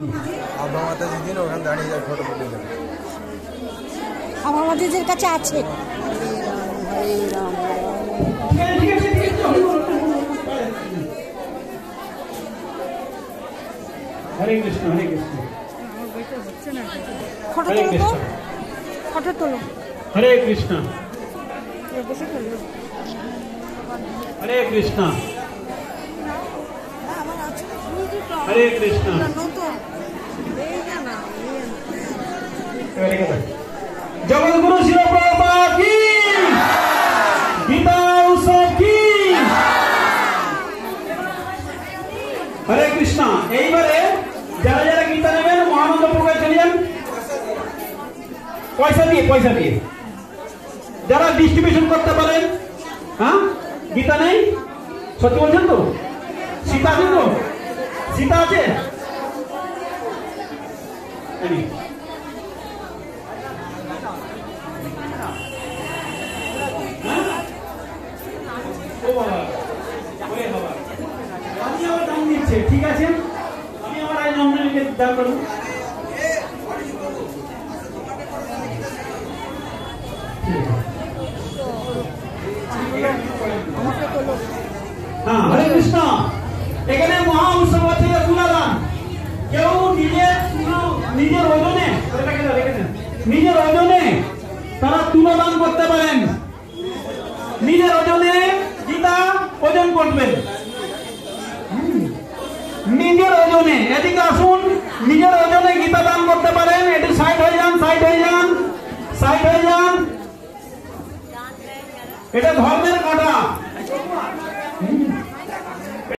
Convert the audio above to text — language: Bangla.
আব্বা মাতা দিদিন ওখানে দাঁড়িয়ে যায় ফটো তুলে নেবে। আমার মাতাজির কাছে আছে। হরে কৃষ্ণ হরে কৃষ্ণ। ফটো তোলো তো, ফটো তোলো। হরে কৃষ্ণ হরে কৃষ্ণ হরে কৃষ্ণ। জগৎগুরু শিল প্রভুপাদ কি, গীতা উৎসব কি। হরে কৃষ্ণ। এইবারে যারা যারা গীতা নেবেন মহানন্দপুরে চলে যান পয়সা দিয়ে, পয়সা দিয়ে। যারা ডিস্ট্রিবিউশন করতে পারেন, হ্যাঁ গীতা নেই সত্যি বলছেন তো? সীতা আছে তো? সীতা আছে? আমি আমার দাম দিচ্ছে, ঠিক আছে আমি আমার আই নমিনালকে দাম করবো। হ্যাঁ হরে কৃষ্ণ। এখানে মহা উৎসব আছে তুলাদান। কেউ নিজের ওজনে, নিজের ওজনে তারা তুলাদান করতে পারেন। নিজের ওজনে গীতা ওজন করবেন, নিজের ওজনে। এদিকে আসুন, নিজের ওজনে গীতা দান করতে পারেন। এটি সাইড হয়ে যান, সাইড হয়ে যান, সাইড হয়ে যান। এটা ধর্মের কাঁটা।